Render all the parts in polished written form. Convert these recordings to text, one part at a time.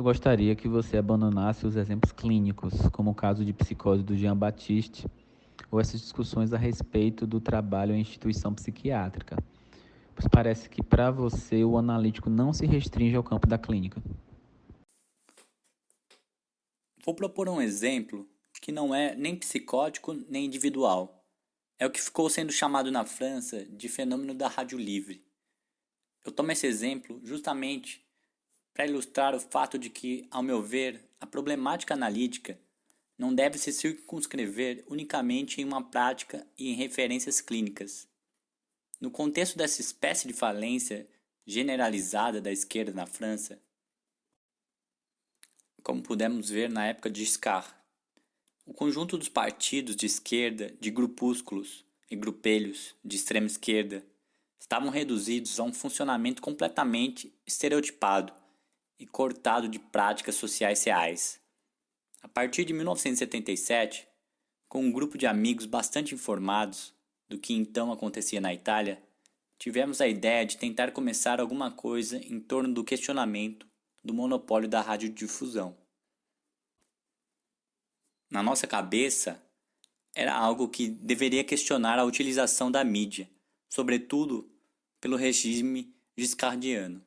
gostaria que você abandonasse os exemplos clínicos, como o caso de psicose do Jean Baptiste, ou essas discussões a respeito do trabalho em instituição psiquiátrica, pois parece que para você o analítico não se restringe ao campo da clínica. Vou propor um exemplo que não é nem psicótico nem individual. É o que ficou sendo chamado na França de fenômeno da rádio livre. Eu tomo esse exemplo justamente para ilustrar o fato de que, ao meu ver, a problemática analítica não deve se circunscrever unicamente em uma prática e em referências clínicas. No contexto dessa espécie de falência generalizada da esquerda na França, como pudemos ver na época de Giscard, o conjunto dos partidos de esquerda, de grupúsculos e grupelhos de extrema esquerda estavam reduzidos a um funcionamento completamente estereotipado e cortado de práticas sociais reais. A partir de 1977, com um grupo de amigos bastante informados do que então acontecia na Itália, tivemos a ideia de tentar começar alguma coisa em torno do questionamento do monopólio da radiodifusão. Na nossa cabeça, era algo que deveria questionar a utilização da mídia, sobretudo pelo regime giscardiano,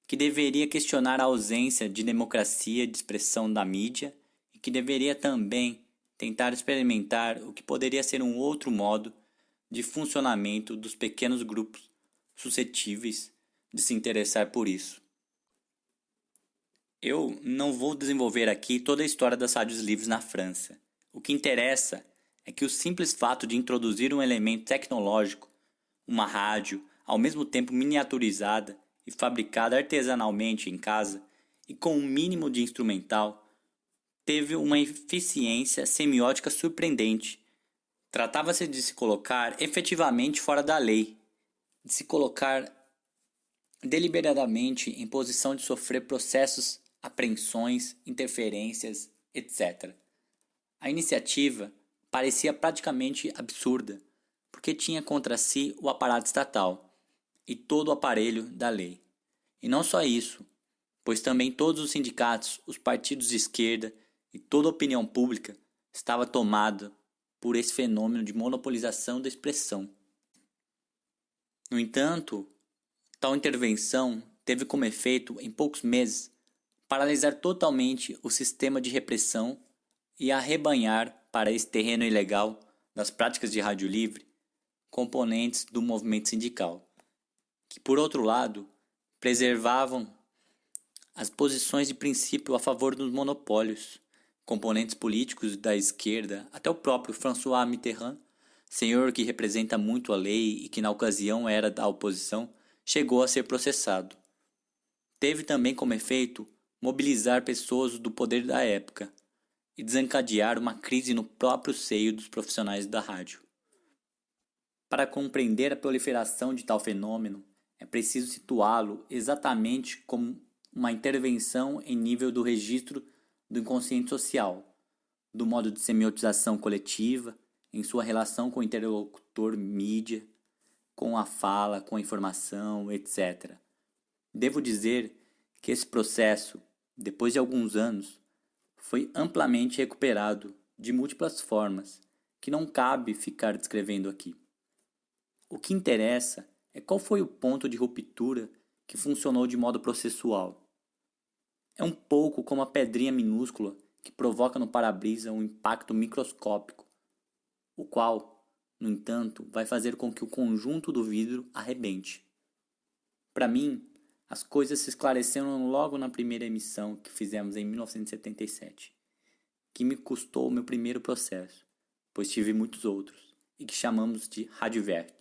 que deveria questionar a ausência de democracia de expressão da mídia e que deveria também tentar experimentar o que poderia ser um outro modo de funcionamento dos pequenos grupos suscetíveis de se interessar por isso. Eu não vou desenvolver aqui toda a história das rádios livres na França. O que interessa é que o simples fato de introduzir um elemento tecnológico, uma rádio, ao mesmo tempo miniaturizada e fabricada artesanalmente em casa e com um mínimo de instrumental, teve uma eficiência semiótica surpreendente. Tratava-se de se colocar efetivamente fora da lei, de se colocar deliberadamente em posição de sofrer processos, apreensões, interferências, etc. A iniciativa parecia praticamente absurda, porque tinha contra si o aparato estatal e todo o aparelho da lei. E não só isso, pois também todos os sindicatos, os partidos de esquerda e toda a opinião pública estava tomada por esse fenômeno de monopolização da expressão. No entanto, tal intervenção teve como efeito, em poucos meses, paralisar totalmente o sistema de repressão e arrebanhar para esse terreno ilegal das práticas de rádio livre componentes do movimento sindical, que, por outro lado, preservavam as posições de princípio a favor dos monopólios, componentes políticos da esquerda, até o próprio François Mitterrand, senhor que representa muito a lei e que na ocasião era da oposição, chegou a ser processado. Teve também como efeito mobilizar pessoas do poder da época e desencadear uma crise no próprio seio dos profissionais da rádio. Para compreender a proliferação de tal fenômeno, é preciso situá-lo exatamente como uma intervenção em nível do registro do inconsciente social, do modo de semiotização coletiva, em sua relação com o interlocutor mídia, com a fala, com a informação, etc. Devo dizer que esse processo, depois de alguns anos, foi amplamente recuperado de múltiplas formas, que não cabe ficar descrevendo aqui. O que interessa é qual foi o ponto de ruptura que funcionou de modo processual. É um pouco como a pedrinha minúscula que provoca no para-brisa um impacto microscópico, o qual, no entanto, vai fazer com que o conjunto do vidro arrebente. Para mim, as coisas se esclareceram logo na primeira emissão que fizemos em 1977, que me custou o meu primeiro processo, pois tive muitos outros, e que chamamos de Rádio Verte.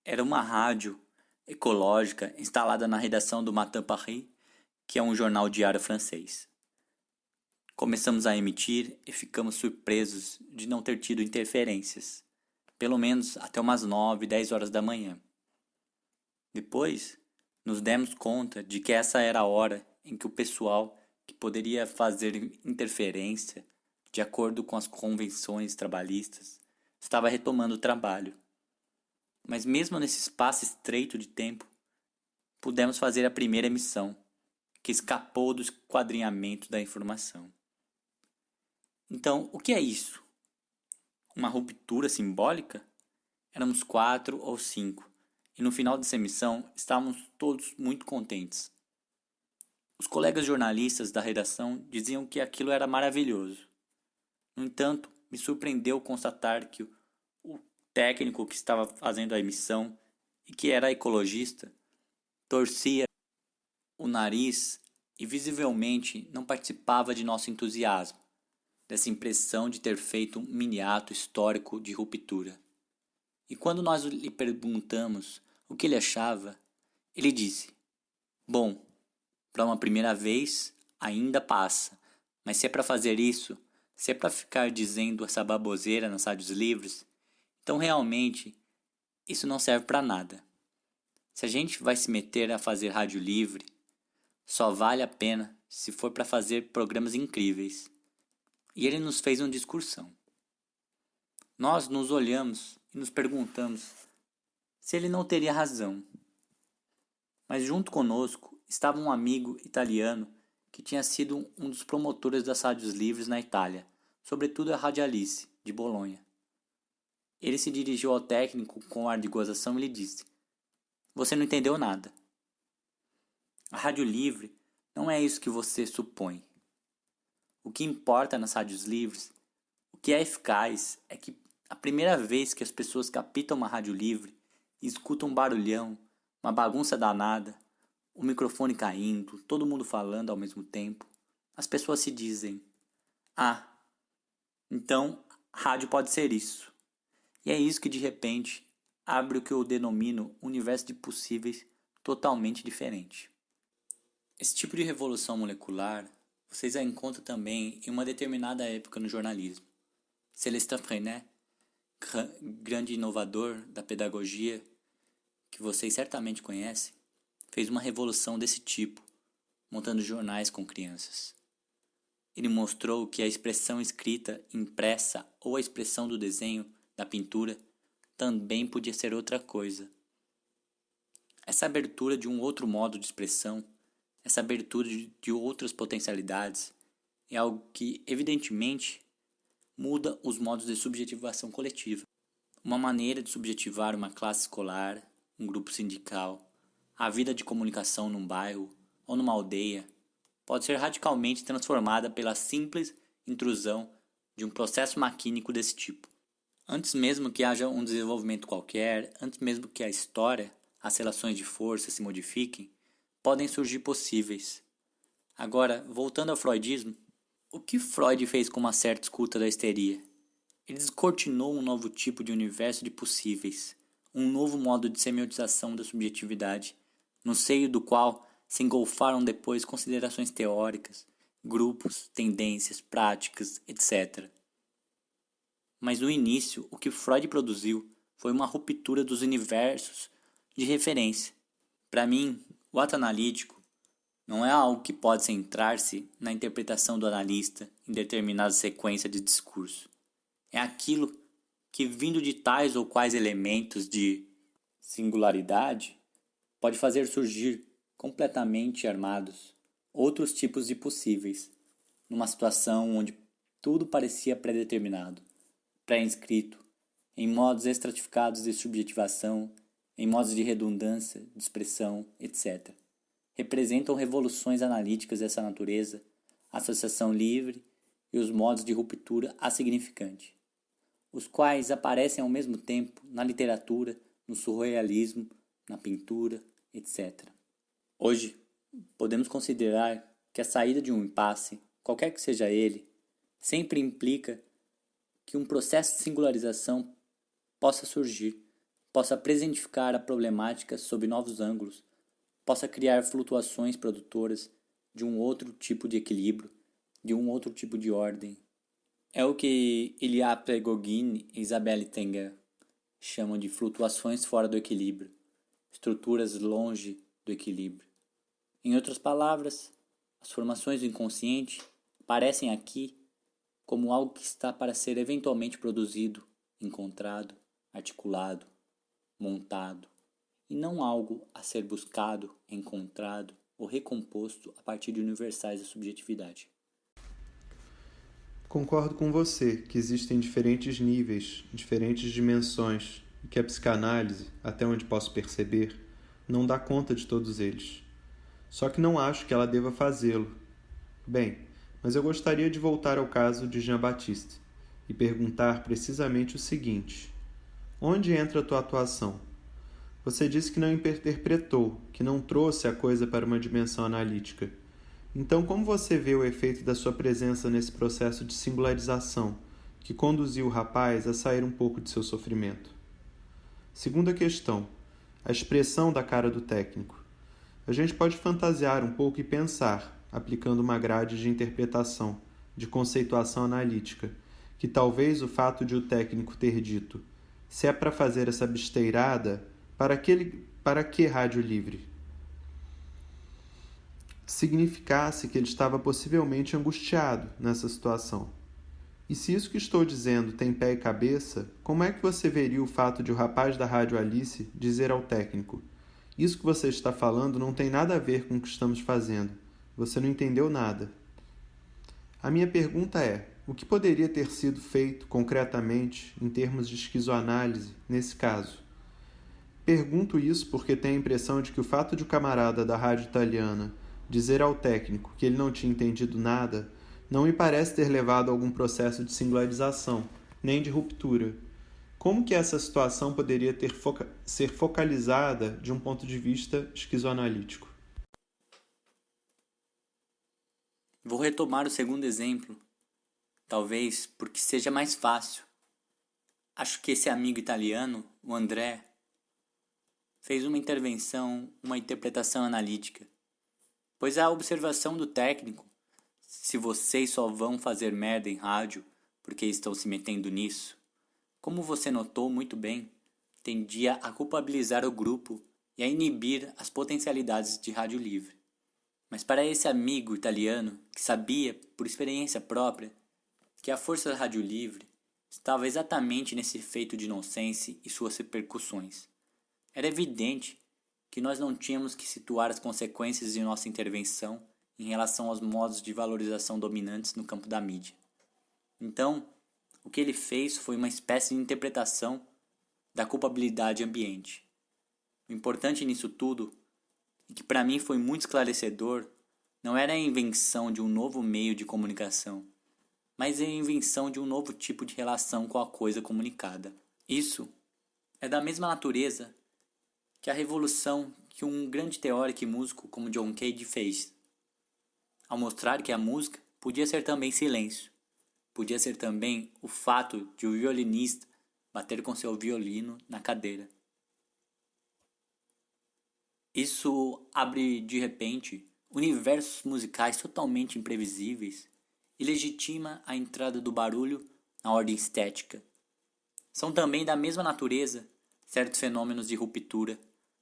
Era uma rádio ecológica instalada na redação do Matin Paris, que é um jornal diário francês. Começamos a emitir e ficamos surpresos de não ter tido interferências, pelo menos até umas 9, 10 horas da manhã. Depois, nos demos conta de que essa era a hora em que o pessoal que poderia fazer interferência, de acordo com as convenções trabalhistas, estava retomando o trabalho. Mas mesmo nesse espaço estreito de tempo, pudemos fazer a primeira emissão, que escapou do esquadrinhamento da informação. Então, o que é isso? Uma ruptura simbólica? Éramos 4 ou 5, e no final dessa emissão estávamos todos muito contentes. Os colegas jornalistas da redação diziam que aquilo era maravilhoso. No entanto, me surpreendeu constatar que o técnico que estava fazendo a emissão e que era ecologista torcia o nariz e visivelmente não participava de nosso entusiasmo, dessa impressão de ter feito um mini ato histórico de ruptura. E quando nós lhe perguntamos o que ele achava, ele disse: "Bom, para uma primeira vez ainda passa, mas se é para fazer isso, se é para ficar dizendo essa baboseira nas rádios livres, então realmente isso não serve para nada. Se a gente vai se meter a fazer rádio livre, só vale a pena se for para fazer programas incríveis." E ele nos fez uma discussão. Nós nos olhamos e nos perguntamos se ele não teria razão. Mas junto conosco estava um amigo italiano que tinha sido um dos promotores das rádios livres na Itália, sobretudo a Radialice, de Bolonha. Ele se dirigiu ao técnico com ar de gozação e lhe disse: "Você não entendeu nada. A rádio livre não é isso que você supõe. O que importa nas rádios livres, o que é eficaz, é que a primeira vez que as pessoas captam uma rádio livre e escutam um barulhão, uma bagunça danada, o microfone caindo, todo mundo falando ao mesmo tempo, as pessoas se dizem: ah, então rádio pode ser isso." E é isso que de repente abre o que eu denomino um universo de possíveis totalmente diferente. Esse tipo de revolução molecular vocês a encontram também em uma determinada época no jornalismo. Célestin Freinet, grande inovador da pedagogia, que vocês certamente conhecem, fez uma revolução desse tipo, montando jornais com crianças. Ele mostrou que a expressão escrita, impressa ou a expressão do desenho, da pintura, também podia ser outra coisa. Essa abertura de um outro modo de expressão, essa abertura de outras potencialidades, é algo que, evidentemente, muda os modos de subjetivação coletiva. Uma maneira de subjetivar uma classe escolar, um grupo sindical, a vida de comunicação num bairro ou numa aldeia, pode ser radicalmente transformada pela simples intrusão de um processo maquínico desse tipo. Antes mesmo que haja um desenvolvimento qualquer, antes mesmo que a história, as relações de força se modifiquem, podem surgir possíveis. Agora, voltando ao freudismo, o que Freud fez com uma certa escuta da histeria? Ele descortinou um novo tipo de universo de possíveis, um novo modo de semiotização da subjetividade, no seio do qual se engolfaram depois considerações teóricas, grupos, tendências, práticas, etc. Mas no início, o que Freud produziu foi uma ruptura dos universos de referência. Para mim, o ato analítico não é algo que pode centrar-se na interpretação do analista em determinada sequência de discurso. É aquilo que, vindo de tais ou quais elementos de singularidade, pode fazer surgir, completamente armados, outros tipos de possíveis, numa situação onde tudo parecia pré-determinado, pré-inscrito, em modos estratificados de subjetivação, em modos de redundância, de expressão, etc. Representam revoluções analíticas dessa natureza, associação livre e os modos de ruptura assignificante, os quais aparecem ao mesmo tempo na literatura, no surrealismo, na pintura, etc. Hoje, podemos considerar que a saída de um impasse, qualquer que seja ele, sempre implica que um processo de singularização possa surgir, possa presentificar a problemática sob novos ângulos, possa criar flutuações produtoras de um outro tipo de equilíbrio, de um outro tipo de ordem. É o que Ilya Prigogine e Isabelle Tenger chamam de flutuações fora do equilíbrio, estruturas longe do equilíbrio. Em outras palavras, as formações do inconsciente aparecem aqui como algo que está para ser eventualmente produzido, encontrado, articulado, montado, e não algo a ser buscado, encontrado ou recomposto a partir de universais da subjetividade. Concordo com você que existem diferentes níveis, diferentes dimensões, e que a psicanálise, até onde posso perceber, não dá conta de todos eles. Só que não acho que ela deva fazê-lo. Bem, mas eu gostaria de voltar ao caso de Jean-Baptiste e perguntar precisamente o seguinte: onde entra a tua atuação? Você disse que não interpretou, que não trouxe a coisa para uma dimensão analítica. Então, como você vê o efeito da sua presença nesse processo de singularização, que conduziu o rapaz a sair um pouco de seu sofrimento? Segunda questão: a expressão da cara do técnico. A gente pode fantasiar um pouco e pensar, aplicando uma grade de interpretação, de conceituação analítica, que talvez o fato de o técnico ter dito: se é para fazer essa besteirada, para que rádio livre? Significasse que ele estava possivelmente angustiado nessa situação. E se isso que estou dizendo tem pé e cabeça, como é que você veria o fato de o rapaz da Rádio Alice dizer ao técnico: isso que você está falando não tem nada a ver com o que estamos fazendo. Você não entendeu nada. A minha pergunta é: o que poderia ter sido feito concretamente em termos de esquizoanálise nesse caso? Pergunto isso porque tenho a impressão de que o fato de o camarada da rádio italiana dizer ao técnico que ele não tinha entendido nada não me parece ter levado a algum processo de singularização, nem de ruptura. Como que essa situação poderia ser focalizada de um ponto de vista esquizoanalítico? Vou retomar o segundo exemplo, talvez porque seja mais fácil. Acho que esse amigo italiano, o André, fez uma interpretação analítica, pois a observação do técnico, se vocês só vão fazer merda em rádio porque estão se metendo nisso, como você notou muito bem, tendia a culpabilizar o grupo e a inibir as potencialidades de rádio livre. Mas para esse amigo italiano, que sabia, por experiência própria, que a força da rádio livre estava exatamente nesse efeito de nonsense e suas repercussões, era evidente que nós não tínhamos que situar as consequências de nossa intervenção em relação aos modos de valorização dominantes no campo da mídia. Então, o que ele fez foi uma espécie de interpretação da culpabilidade ambiente. O importante nisso tudo, e que para mim foi muito esclarecedor, não era a invenção de um novo meio de comunicação, mas a invenção de um novo tipo de relação com a coisa comunicada. Isso é da mesma natureza que a revolução que um grande teórico e músico como John Cage fez, ao mostrar que a música podia ser também silêncio, podia ser também o fato de o violinista bater com seu violino na cadeira. Isso abre, de repente, universos musicais totalmente imprevisíveis e legitima a entrada do barulho na ordem estética. São também da mesma natureza certos fenômenos de ruptura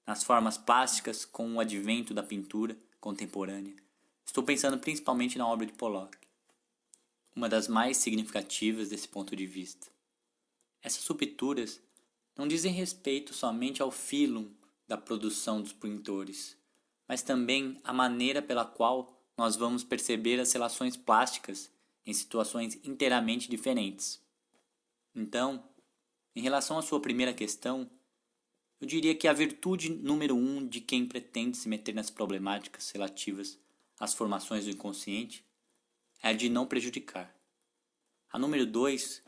nas formas plásticas com o advento da pintura contemporânea. Estou pensando principalmente na obra de Pollock, uma das mais significativas desse ponto de vista. Essas rupturas não dizem respeito somente ao fílum da produção dos pintores, mas também à maneira pela qual nós vamos perceber as relações plásticas em situações inteiramente diferentes. Então, em relação à sua primeira questão, eu diria que a virtude número 1 de quem pretende se meter nas problemáticas relativas às formações do inconsciente é a de não prejudicar. A número 2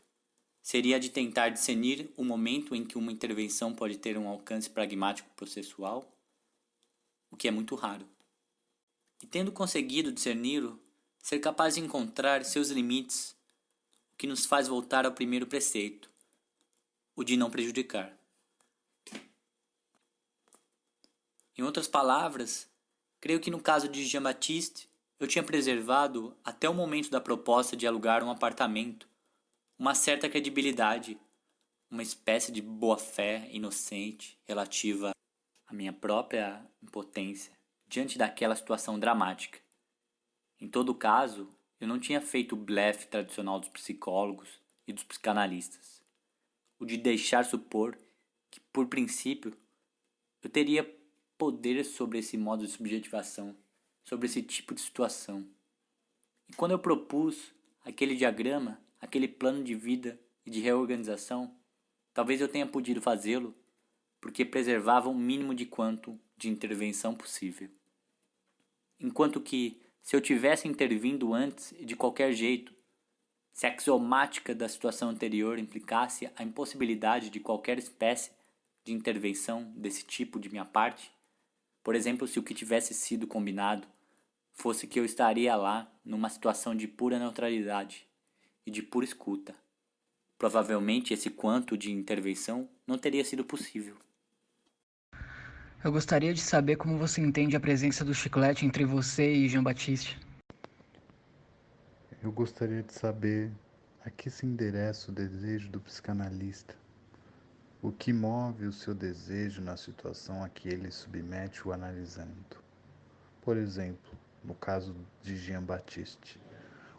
seria a de tentar discernir o momento em que uma intervenção pode ter um alcance pragmático processual, o que é muito raro. E tendo conseguido discerni-lo, ser capaz de encontrar seus limites, o que nos faz voltar ao primeiro preceito, o de não prejudicar. Em outras palavras, creio que no caso de Jean-Baptiste, eu tinha preservado, até o momento da proposta de alugar um apartamento, uma certa credibilidade, uma espécie de boa-fé inocente relativa à minha própria impotência diante daquela situação dramática. Em todo caso, eu não tinha feito o blefe tradicional dos psicólogos e dos psicanalistas, o de deixar supor que, por princípio, eu teria poder sobre esse modo de subjetivação sobre esse tipo de situação. E quando eu propus aquele diagrama, aquele plano de vida e de reorganização, talvez eu tenha podido fazê-lo porque preservava o mínimo de quanto de intervenção possível. Enquanto que, se eu tivesse intervindo antes e de qualquer jeito, se a axiomática da situação anterior implicasse a impossibilidade de qualquer espécie de intervenção desse tipo de minha parte, por exemplo, se o que tivesse sido combinado fosse que eu estaria lá numa situação de pura neutralidade e de pura escuta, provavelmente esse quanto de intervenção não teria sido possível. Eu gostaria de saber como você entende a presença do chiclete entre você e Jean-Baptiste. Eu gostaria de saber a que se endereça o desejo do psicanalista. O que move o seu desejo na situação a que ele submete o analisando. Por exemplo, no caso de Jean-Baptiste,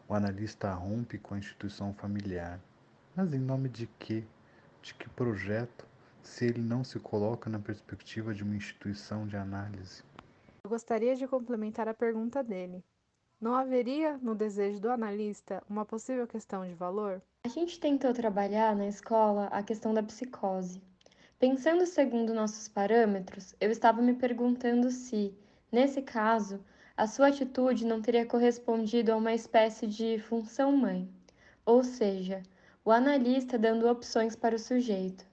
o analista rompe com a instituição familiar. Mas em nome de quê? De que projeto, se ele não se coloca na perspectiva de uma instituição de análise? Eu gostaria de complementar a pergunta dele. Não haveria, no desejo do analista, uma possível questão de valor? A gente tentou trabalhar na escola a questão da psicose. Pensando segundo nossos parâmetros, eu estava me perguntando se, nesse caso, a sua atitude não teria correspondido a uma espécie de função mãe, ou seja, o analista dando opções para o sujeito.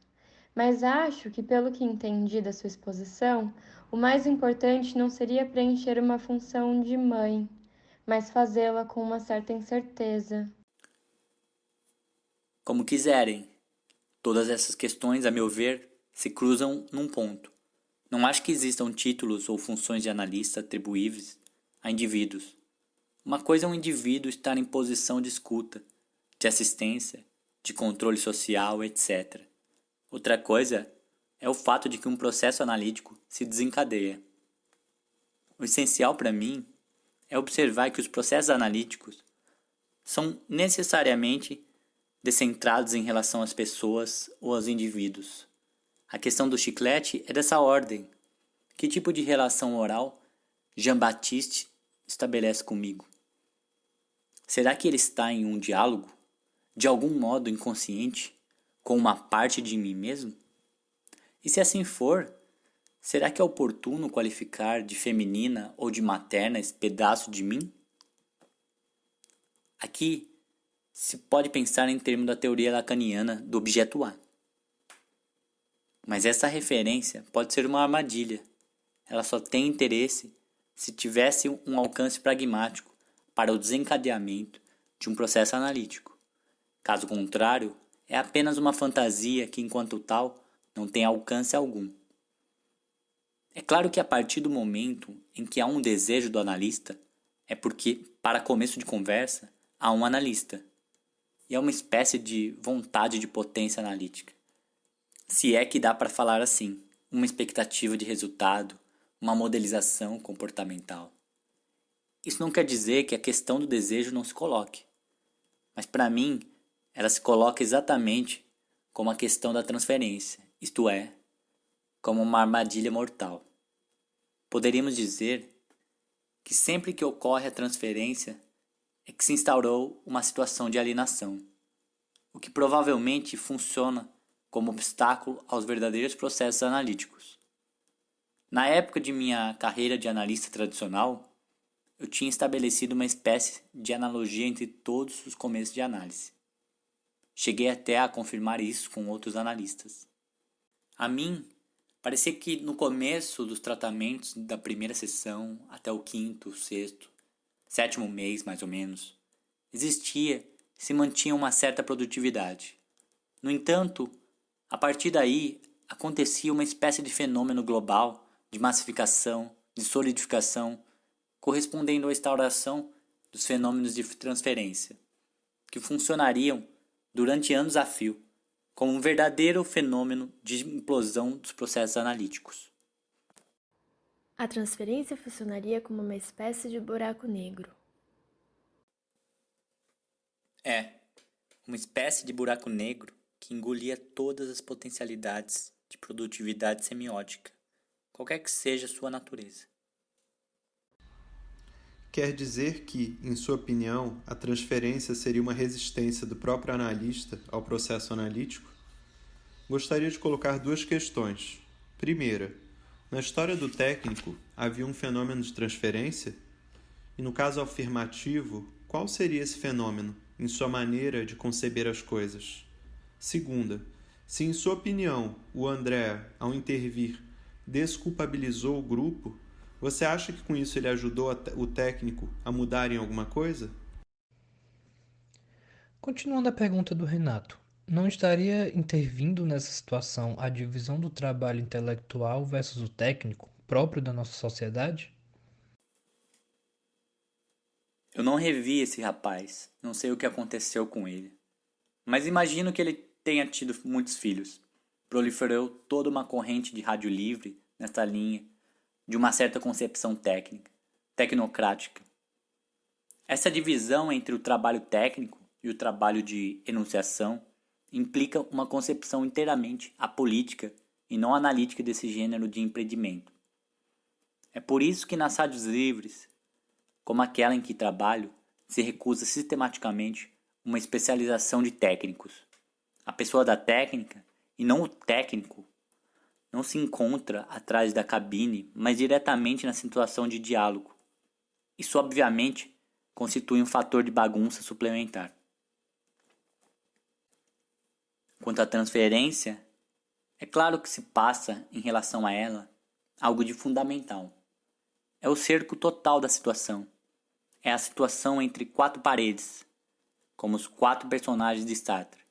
Mas acho que, pelo que entendi da sua exposição, o mais importante não seria preencher uma função de mãe, mas fazê-la com uma certa incerteza. Como quiserem. Todas essas questões, a meu ver, se cruzam num ponto. Não acho que existam títulos ou funções de analista atribuíveis a indivíduos. Uma coisa é um indivíduo estar em posição de escuta, de assistência, de controle social, etc. Outra coisa é o fato de que um processo analítico se desencadeia. O essencial para mim é observar que os processos analíticos são necessariamente descentrados em relação às pessoas ou aos indivíduos. A questão do chiclete é dessa ordem. Que tipo de relação oral Jean-Baptiste estabelece comigo? Será que ele está em um diálogo, de algum modo inconsciente, com uma parte de mim mesmo? E se assim for, será que é oportuno qualificar de feminina ou de materna esse pedaço de mim? Aqui se pode pensar em termos da teoria lacaniana do objeto A. Mas essa referência pode ser uma armadilha. Ela só tem interesse se tivesse um alcance pragmático para o desencadeamento de um processo analítico. Caso contrário, é apenas uma fantasia que, enquanto tal, não tem alcance algum. É claro que a partir do momento em que há um desejo do analista, é porque, para começo de conversa, há um analista. E é uma espécie de vontade de potência analítica. Se é que dá para falar assim, uma expectativa de resultado, uma modelização comportamental. Isso não quer dizer que a questão do desejo não se coloque. Mas para mim, ela se coloca exatamente como a questão da transferência, isto é, como uma armadilha mortal. Poderíamos dizer que sempre que ocorre a transferência é que se instaurou uma situação de alienação, o que provavelmente funciona como obstáculo aos verdadeiros processos analíticos. Na época de minha carreira de analista tradicional, eu tinha estabelecido uma espécie de analogia entre todos os começos de análise. Cheguei até a confirmar isso com outros analistas. A mim, parecia que no começo dos tratamentos da primeira sessão até o quinto, sexto, sétimo mês mais ou menos, existia e se mantinha uma certa produtividade. No entanto, a partir daí acontecia uma espécie de fenômeno global de massificação, de solidificação, correspondendo à instauração dos fenômenos de transferência, que funcionariam durante anos a fio, como um verdadeiro fenômeno de implosão dos processos analíticos. A transferência funcionaria como uma espécie de buraco negro. Uma espécie de buraco negro que engolia todas as potencialidades de produtividade semiótica, qualquer que seja sua natureza. Quer dizer que, em sua opinião, a transferência seria uma resistência do próprio analista ao processo analítico? Gostaria de colocar duas questões. Primeira, na história do técnico, havia um fenômeno de transferência? E no caso afirmativo, qual seria esse fenômeno, em sua maneira de conceber as coisas? Segunda, se em sua opinião o André, ao intervir, desculpabilizou o grupo, você acha que com isso ele ajudou o técnico a mudar em alguma coisa? Continuando a pergunta do Renato, não estaria intervindo nessa situação a divisão do trabalho intelectual versus o técnico, próprio da nossa sociedade? Eu não revi esse rapaz, não sei o que aconteceu com ele. Mas imagino que ele tenha tido muitos filhos. Proliferou toda uma corrente de rádio livre nessa linha, de uma certa concepção técnica, tecnocrática. Essa divisão entre o trabalho técnico e o trabalho de enunciação implica uma concepção inteiramente apolítica e não analítica desse gênero de empreendimento. É por isso que nas rádios livres, como aquela em que trabalho, se recusa sistematicamente uma especialização de técnicos. A pessoa da técnica, e não o técnico, não se encontra atrás da cabine, mas diretamente na situação de diálogo. Isso, obviamente, constitui um fator de bagunça suplementar. Quanto à transferência, é claro que se passa, em relação a ela, algo de fundamental. É o cerco total da situação. É a situação entre quatro paredes, como os quatro personagens de Sartre.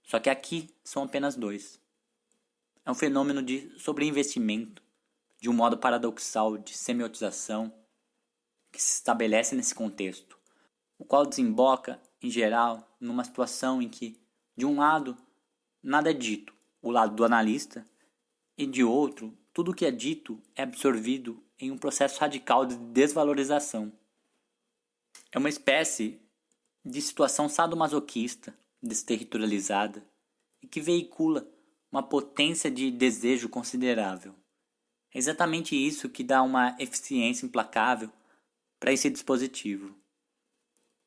Só que aqui são apenas dois. É um fenômeno de sobreinvestimento, de um modo paradoxal de semiotização, que se estabelece nesse contexto, o qual desemboca, em geral, numa situação em que, de um lado, nada é dito, o lado do analista, e de outro, tudo o que é dito é absorvido em um processo radical de desvalorização. É uma espécie de situação sadomasoquista, desterritorializada, e que veicula uma potência de desejo considerável. É exatamente isso que dá uma eficiência implacável para esse dispositivo.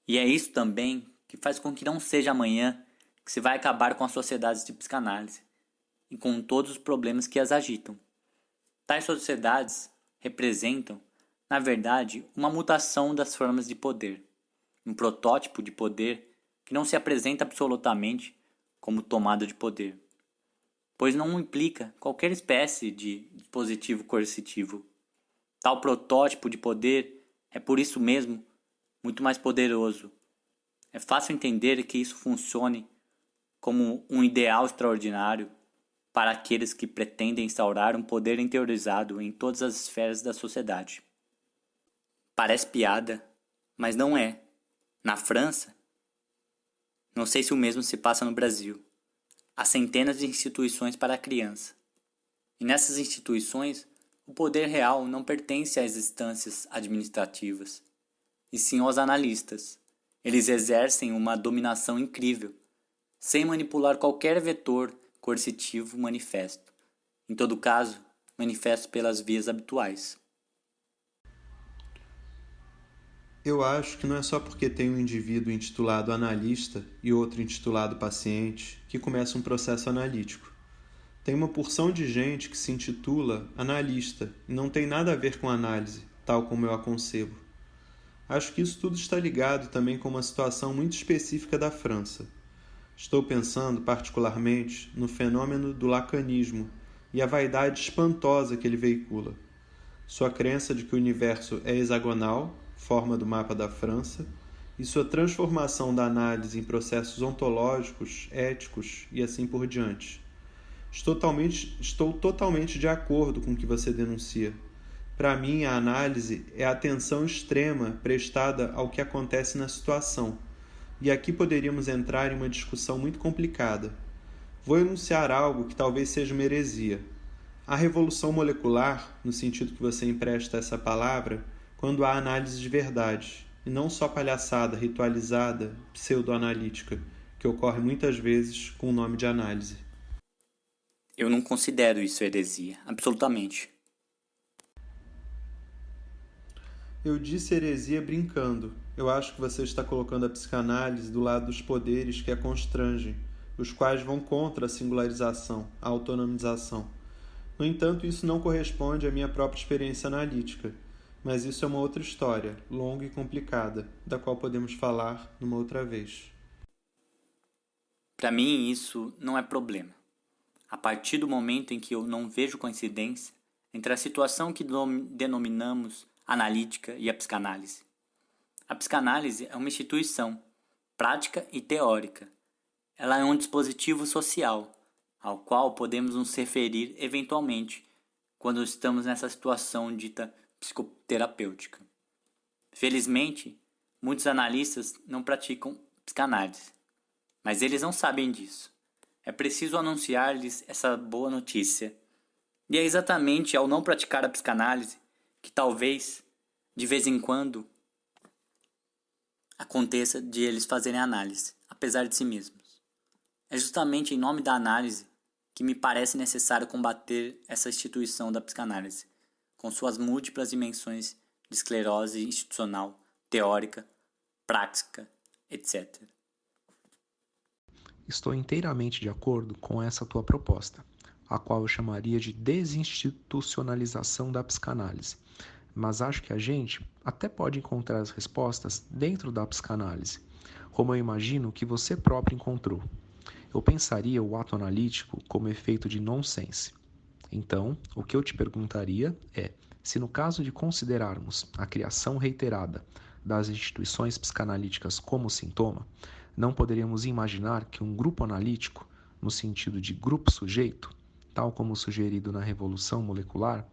E é isso também que faz com que não seja amanhã que se vai acabar com as sociedades de psicanálise e com todos os problemas que as agitam. Tais sociedades representam, na verdade, uma mutação das formas de poder, um protótipo de poder que não se apresenta absolutamente como tomada de poder, pois não implica qualquer espécie de dispositivo coercitivo. Tal protótipo de poder é, por isso mesmo, muito mais poderoso. É fácil entender que isso funcione como um ideal extraordinário para aqueles que pretendem instaurar um poder interiorizado em todas as esferas da sociedade. Parece piada, mas não é. Na França, não sei se o mesmo se passa no Brasil, há centenas de instituições para a criança. E nessas instituições, o poder real não pertence às instâncias administrativas, e sim aos analistas. Eles exercem uma dominação incrível, sem manipular qualquer vetor coercitivo manifesto. Em todo caso, manifesto pelas vias habituais. Eu acho que não é só porque tem um indivíduo intitulado analista e outro intitulado paciente que começa um processo analítico. Tem uma porção de gente que se intitula analista e não tem nada a ver com análise, tal como eu a concebo. Acho que isso tudo está ligado também com uma situação muito específica da França. Estou pensando particularmente no fenômeno do lacanismo e a vaidade espantosa que ele veicula. Sua crença de que o universo é hexagonal, forma do mapa da França, e sua transformação da análise em processos ontológicos, éticos e assim por diante. Estou totalmente de acordo com o que você denuncia. Para mim, a análise é a atenção extrema prestada ao que acontece na situação, e aqui poderíamos entrar em uma discussão muito complicada. Vou enunciar algo que talvez seja uma heresia. A revolução molecular, no sentido que você empresta a essa palavra, quando há análise de verdade, e não só palhaçada, ritualizada, pseudoanalítica, que ocorre muitas vezes com o nome de análise. Eu não considero isso heresia, absolutamente. Eu disse heresia brincando. Eu acho que você está colocando a psicanálise do lado dos poderes que a constrangem, os quais vão contra a singularização, a autonomização. No entanto, isso não corresponde à minha própria experiência analítica, mas isso é uma outra história, longa e complicada, da qual podemos falar numa outra vez. Para mim, isso não é problema. A partir do momento em que eu não vejo coincidência entre a situação que denominamos analítica e a psicanálise. A psicanálise é uma instituição, prática e teórica. Ela é um dispositivo social, ao qual podemos nos referir eventualmente quando estamos nessa situação dita psicoterapêutica. Felizmente, muitos analistas não praticam psicanálise, mas eles não sabem disso. É preciso anunciar-lhes essa boa notícia. E é exatamente ao não praticar a psicanálise que talvez, de vez em quando, aconteça de eles fazerem análise, apesar de si mesmos. É justamente em nome da análise que me parece necessário combater essa instituição da psicanálise, com suas múltiplas dimensões de esclerose institucional, teórica, prática, etc. Estou inteiramente de acordo com essa tua proposta, a qual eu chamaria de desinstitucionalização da psicanálise. Mas acho que a gente até pode encontrar as respostas dentro da psicanálise, como eu imagino que você próprio encontrou. Eu pensaria o ato analítico como efeito de nonsense. Então, o que eu te perguntaria é, se no caso de considerarmos a criação reiterada das instituições psicanalíticas como sintoma, não poderíamos imaginar que um grupo analítico, no sentido de grupo-sujeito, tal como sugerido na Revolução Molecular,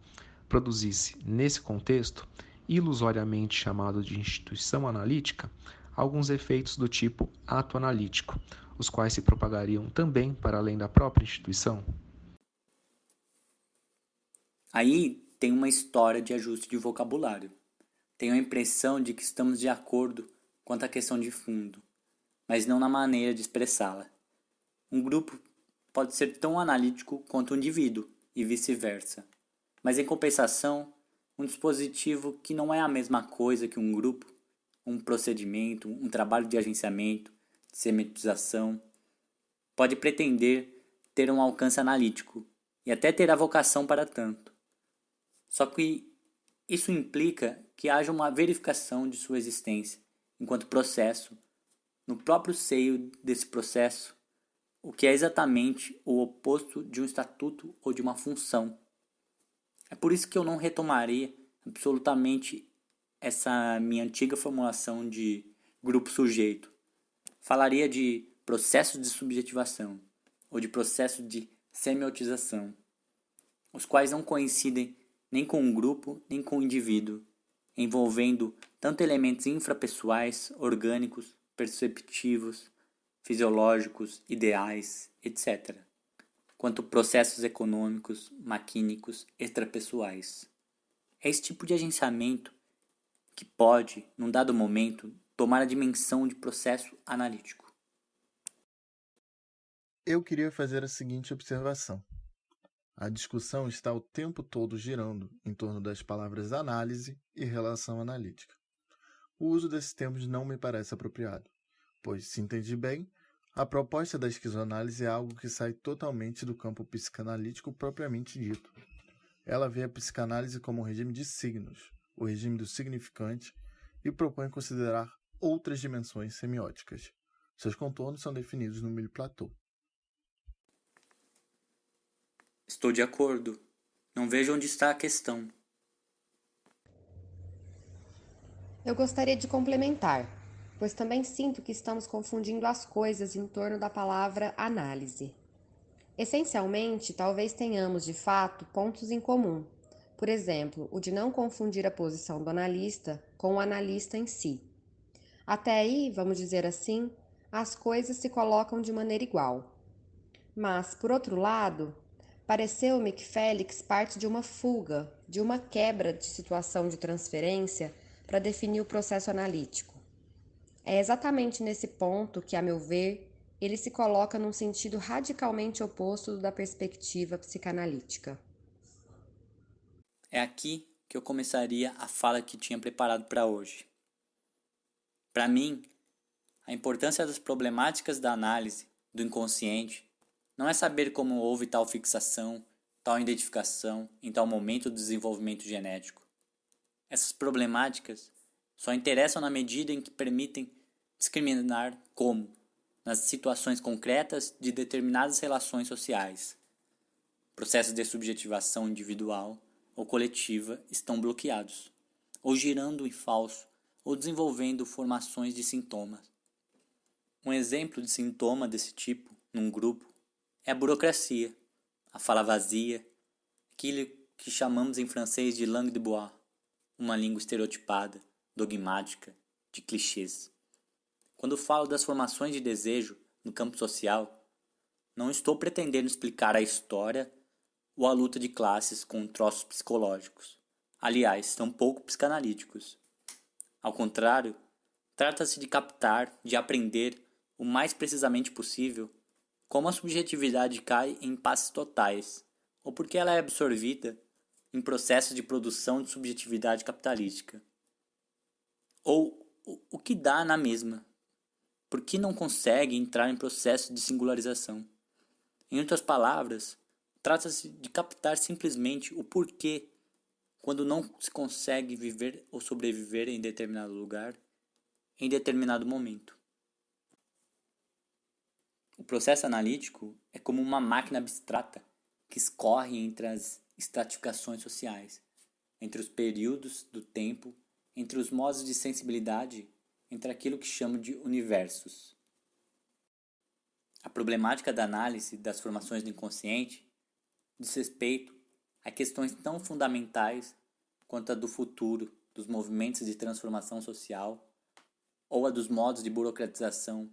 produzisse, nesse contexto, ilusoriamente chamado de instituição analítica, alguns efeitos do tipo ato analítico, os quais se propagariam também para além da própria instituição? Aí tem uma história de ajuste de vocabulário. Tenho a impressão de que estamos de acordo quanto à questão de fundo, mas não na maneira de expressá-la. Um grupo pode ser tão analítico quanto um indivíduo, e vice-versa. Mas, em compensação, um dispositivo que não é a mesma coisa que um grupo, um procedimento, um trabalho de agenciamento, de semiotização, pode pretender ter um alcance analítico e até ter a vocação para tanto. Só que isso implica que haja uma verificação de sua existência enquanto processo, no próprio seio desse processo, o que é exatamente o oposto de um estatuto ou de uma função. É por isso que eu não retomaria absolutamente essa minha antiga formulação de grupo-sujeito. Falaria de processo de subjetivação ou de processo de semiotização, os quais não coincidem nem com um grupo nem com um indivíduo, envolvendo tanto elementos infrapessoais, orgânicos, perceptivos, fisiológicos, ideais, etc., quanto processos econômicos, maquínicos, extrapessoais. É esse tipo de agenciamento que pode, num dado momento, tomar a dimensão de processo analítico. Eu queria fazer a seguinte observação. A discussão está o tempo todo girando em torno das palavras análise e relação analítica. O uso desses termos não me parece apropriado, pois, se entendi bem, a proposta da esquizoanálise é algo que sai totalmente do campo psicanalítico propriamente dito. Ela vê a psicanálise como um regime de signos, o regime do significante, e propõe considerar outras dimensões semióticas. Seus contornos são definidos no Miles-Plateau. Estou de acordo. Não vejo onde está a questão. Eu gostaria de complementar, pois também sinto que estamos confundindo as coisas em torno da palavra análise. Essencialmente, talvez tenhamos, de fato, pontos em comum. Por exemplo, o de não confundir a posição do analista com o analista em si. Até aí, vamos dizer assim, as coisas se colocam de maneira igual. Mas, por outro lado, pareceu-me que Félix parte de uma fuga, de uma quebra de situação de transferência para definir o processo analítico. É exatamente nesse ponto que, a meu ver, ele se coloca num sentido radicalmente oposto da perspectiva psicanalítica. É aqui que eu começaria a fala que tinha preparado para hoje. Para mim, a importância das problemáticas da análise do inconsciente não é saber como houve tal fixação, tal identificação em tal momento do desenvolvimento genético. Essas problemáticas só interessam na medida em que permitem discriminar como, nas situações concretas de determinadas relações sociais, processos de subjetivação individual ou coletiva estão bloqueados, ou girando em falso, ou desenvolvendo formações de sintomas. Um exemplo de sintoma desse tipo, num grupo, é a burocracia, a fala vazia, aquilo que chamamos em francês de langue de bois, uma língua estereotipada, dogmática, de clichês. Quando falo das formações de desejo no campo social, não estou pretendendo explicar a história ou a luta de classes com troços psicológicos. Aliás, tão pouco psicanalíticos. Ao contrário, trata-se de captar, de aprender, o mais precisamente possível, como a subjetividade cai em impasses totais, ou porque ela é absorvida em processos de produção de subjetividade capitalística. Ou o que dá na mesma, porque não consegue entrar em processo de singularização. Em outras palavras, trata-se de captar simplesmente o porquê quando não se consegue viver ou sobreviver em determinado lugar, em determinado momento. O processo analítico é como uma máquina abstrata que escorre entre as estratificações sociais, entre os períodos do tempo, entre os modos de sensibilidade, entre aquilo que chamo de universos. A problemática da análise das formações do inconsciente diz respeito a questões tão fundamentais quanto a do futuro, dos movimentos de transformação social, ou a dos modos de burocratização,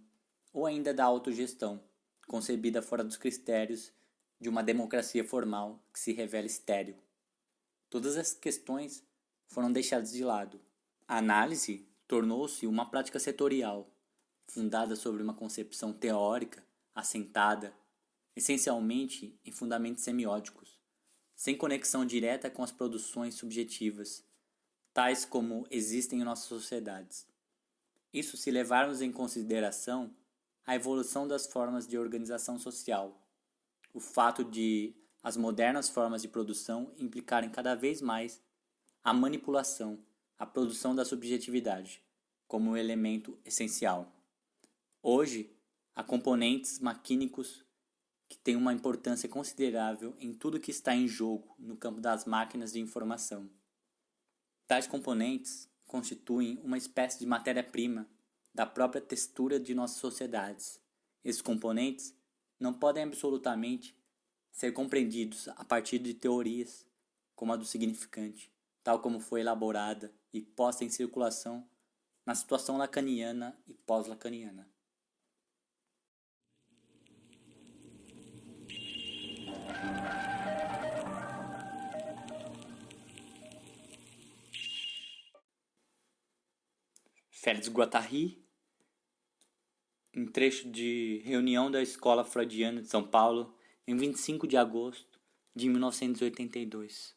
ou ainda da autogestão, concebida fora dos critérios de uma democracia formal que se revela estéril. Todas essas questões foram deixadas de lado. A análise tornou-se uma prática setorial, fundada sobre uma concepção teórica, assentada, essencialmente em fundamentos semióticos, sem conexão direta com as produções subjetivas, tais como existem em nossas sociedades. Isso se levarmos em consideração a evolução das formas de organização social, o fato de as modernas formas de produção implicarem cada vez mais a manipulação, a produção da subjetividade, como um elemento essencial. Hoje, há componentes maquínicos que têm uma importância considerável em tudo que está em jogo no campo das máquinas de informação. Tais componentes constituem uma espécie de matéria-prima da própria textura de nossas sociedades. Esses componentes não podem absolutamente ser compreendidos a partir de teorias como a do significante, tal como foi elaborada e posta em circulação na situação lacaniana e pós-lacaniana. Félix Guattari, em trecho de reunião da Escola Freudiana de São Paulo, em 25 de agosto de 1982.